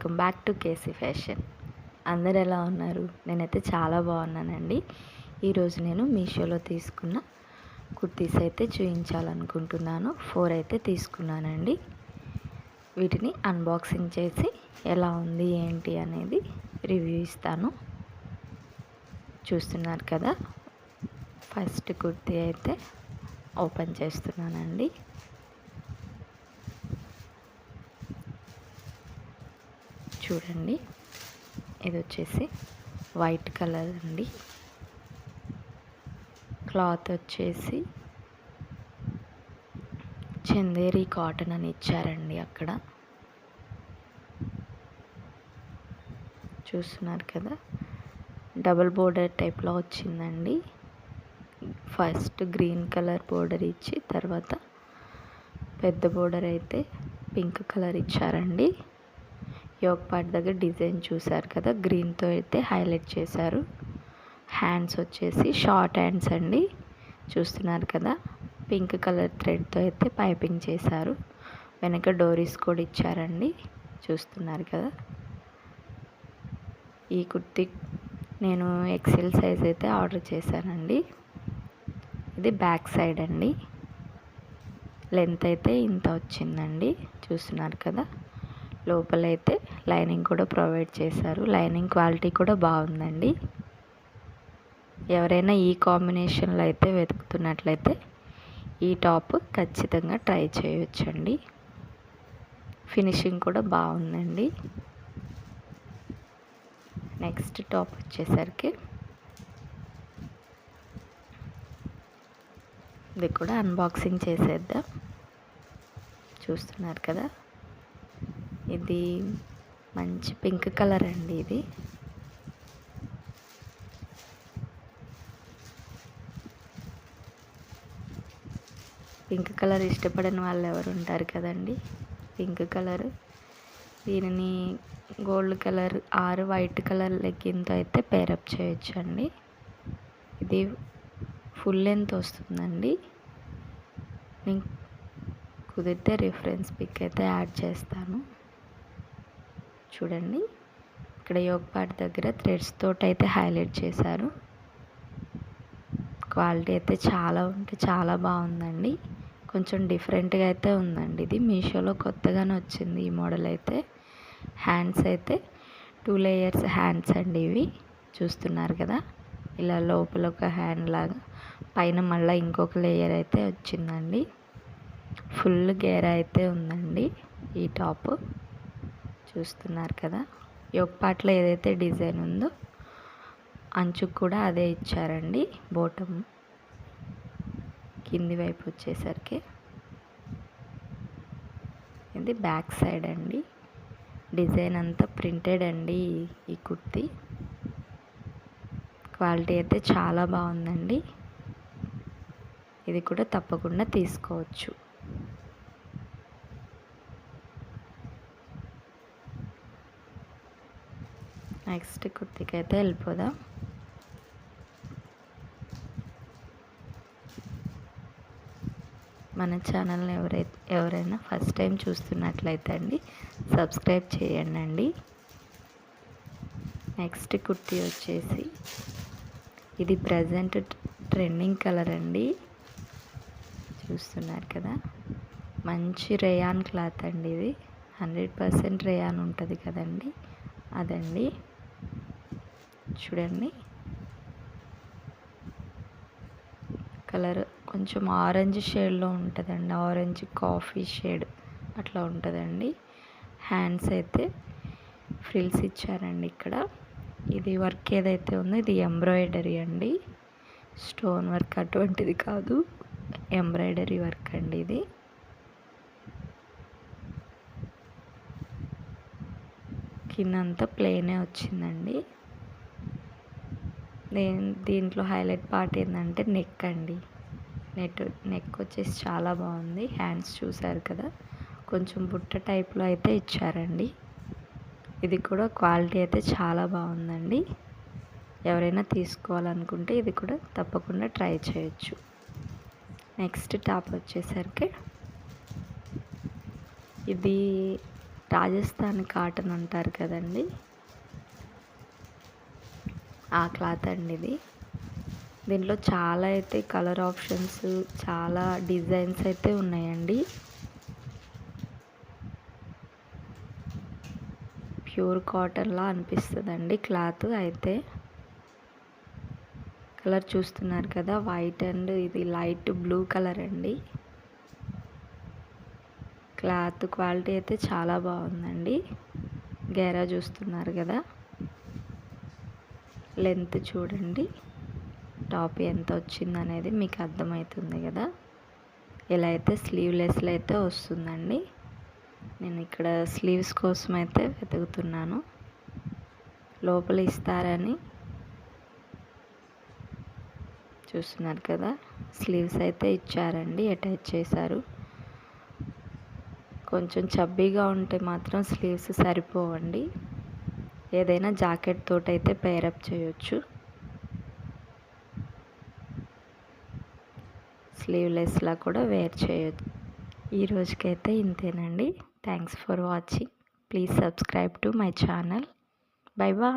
Welcome back to KC fashion. అందరు ఎలా ఉన్నారు? నేనైతే చాలా బాగున్నానండి. ఈరోజు నేను మీషోలో తీసుకున్న కుర్తీస్ అయితే చూపించాలనుకుంటున్నాను. 4 అయితే తీసుకున్నానండి. వీటిని అన్బాక్సింగ్ చేసి ఎలా ఉంది ఏంటి అనేది రివ్యూ ఇస్తాను. చూస్తున్నారు కదా, ఫస్ట్ కుర్తీ అయితే ఓపెన్ చేస్తున్నానండి. చూడండి, ఇది వచ్చేసి వైట్ కలర్ అండి. క్లాత్ వచ్చేసి చందేరి కాటన్ అని ఇచ్చారండి. అక్కడ చూస్తున్నారు కదా, డబుల్ బోర్డర్ టైప్లో వచ్చిందండి. ఫస్ట్ గ్రీన్ కలర్ బోర్డర్ ఇచ్చి తర్వాత పెద్ద బోర్డర్ అయితే పింక్ కలర్ ఇచ్చారండి. యోక్ పార్ట్ దగ్గర డిజైన్ చూసారు కదా, గ్రీన్తో అయితే హైలైట్ చేశారు. హ్యాండ్స్ వచ్చేసి షార్ట్ హ్యాండ్స్ అండి. చూస్తున్నారు కదా, పింక్ కలర్ థ్రెడ్తో అయితే పైపింగ్ చేశారు. వెనక డోరీస్ కూడా ఇచ్చారండి. చూస్తున్నారు కదా, ఈ కుర్తీ నేను ఎక్సెల్ సైజ్ అయితే ఆర్డర్ చేశానండి. ఇది బ్యాక్ సైడ్ అండి. లెంత్ అయితే ఇంత వచ్చిందండి. చూస్తున్నారు కదా, లోపలైతే లైనింగ్ కూడా ప్రొవైడ్ చేశారు. లైనింగ్ క్వాలిటీ కూడా బాగుందండి. ఎవరైనా ఈ కాంబినేషన్లో అయితే వెతుకుతున్నట్లయితే ఈ టాప్ ఖచ్చితంగా ట్రై చేయొచ్చండి. ఫినిషింగ్ కూడా బాగుందండి. నెక్స్ట్ టాప్ వచ్చేసరికి ఇది కూడా అన్బాక్సింగ్ చేసేద్దాం. చూస్తున్నారు కదా, ఇది మంచి పింక్ కలర్ అండి. ఇది పింక్ కలర్ ఇష్టపడని వాళ్ళు ఎవరు ఉంటారు కదండి. పింక్ కలర్, దీనిని gold colour or white colour లెగ్గిన్తో అయితే పేరప్ చేయొచ్చండి. ఇది ఫుల్ లెంత్ వస్తుందండి. నేను కుదిరితే రిఫరెన్స్ పిక్ అయితే యాడ్ చేస్తాను. చూడండి, ఇక్కడ యోక్ పార్ట్ దగ్గర థ్రెడ్స్ తోటి అయితే హైలైట్ చేశారు. క్వాలిటీ అయితే చాలా బాగుందండి. కొంచెం డిఫరెంట్గా అయితే ఉందండి. ఇది మీషోలో కొత్తగానే వచ్చింది ఈ మోడల్ అయితే. హ్యాండ్స్ అయితే 2 లేయర్స్ హ్యాండ్స్ అండి ఇవి. చూస్తున్నారు కదా, ఇలా లోపల ఒక హ్యాండ్ లాగా, పైన మళ్ళీ ఇంకొక లేయర్ అయితే వచ్చిందండి. ఫుల్ గేర్ అయితే ఉందండి ఈ టాప్. చూస్తున్నారు కదా, యోక్ పార్ట్లో ఏదైతే డిజైన్ ఉందో అంచుకు కూడా అదే ఇచ్చారండి. బోటమ్ కింది వైపు వచ్చేసరికి ఇది బ్యాక్ సైడ్ అండి. డిజైన్ అంతా ప్రింటెడ్ అండి. ఈ కుర్తీ క్వాలిటీ అయితే చాలా బాగుందండి. ఇది కూడా తప్పకుండా తీసుకోవచ్చు. నెక్స్ట్ కుర్తీకి అయితే వెళ్ళిపోదాం. మన ఛానల్ని ఎవరైనా ఫస్ట్ టైం చూస్తున్నట్లయితే అండి సబ్స్క్రైబ్ చేయండి. నెక్స్ట్ కుర్తీ వచ్చేసి ఇది ప్రజెంట్ ట్రెండింగ్ కలర్ అండి. చూస్తున్నారు కదా, మంచి రేయాన్ క్లాత్ అండి. ఇది 100% రేయాన్ ఉంటుంది కదండి, అదండి. చూడండి, కలర్ కొంచెం ఆరెంజ్ షేడ్లో ఉంటుందండి. ఆరెంజ్ కాఫీ షేడ్ అట్లా ఉంటుందండి. హ్యాండ్స్ అయితే ఫ్రిల్స్ ఇచ్చారండి ఇక్కడ. ఇది వర్క్ ఏదైతే ఉందో ఇది ఎంబ్రాయిడరీ అండి, స్టోన్ వర్క్ అటువంటిది కాదు, ఎంబ్రాయిడరీ వర్క్ అండి ఇది. కిందంతా ప్లెయినే వచ్చిందండి. దీంట్లో హైలైట్ పార్ట్ ఏంటంటే నెక్ అండి. నెక్ వచ్చేసి చాలా బాగుంది. హ్యాండ్స్ చూసారు కదా, కొంచెం బుట్ట టైప్లో అయితే ఇచ్చారండి. ఇది కూడా క్వాలిటీ అయితే చాలా బాగుందండి. ఎవరైనా తీసుకోవాలనుకుంటే ఇది కూడా తప్పకుండా ట్రై చేయొచ్చు. నెక్స్ట్ టాప్ వచ్చేసరికి ఇది రాజస్థాన్ కాటన్ అంటారు కదండి, ఆ క్లాత్ అండి ఇది. దీంట్లో చాలా అయితే కలర్ ఆప్షన్స్, చాలా డిజైన్స్ అయితే ఉన్నాయండి. ప్యూర్ కాటన్లా అనిపిస్తుందండి క్లాత్ అయితే. కలర్ చూస్తున్నారు కదా, వైట్ అండ్ ఇది లైట్ బ్లూ కలర్ అండి. క్లాత్ క్వాలిటీ అయితే చాలా బాగుందండి. గేరా చూస్తున్నారు కదా, లెంత్ చూడండి, టాప్ ఎంత వచ్చింది అనేది మీకు అర్థమవుతుంది కదా. ఇలా అయితే స్లీవ్లెస్లో అయితే వస్తుందండి. నేను ఇక్కడ స్లీవ్స్ కోసం అయితే వెతుకుతున్నాను, లోపల ఇస్తారని. చూస్తున్నారు కదా, స్లీవ్స్ అయితే ఇచ్చారండి, అటాచ్ చేశారు. కొంచెం చబ్బీగా ఉంటే మాత్రం స్లీవ్స్ సరిపోవండి, ఏదైనా జాకెట్ తోటి అయితే పేరప్ చేయొచ్చు. స్లీవ్లెస్లా కూడా వేర్ చేయొచ్చు. ఈ రోజుకైతే ఇంతేనండి. Thanks for watching. Please subscribe to my channel. Bye bye.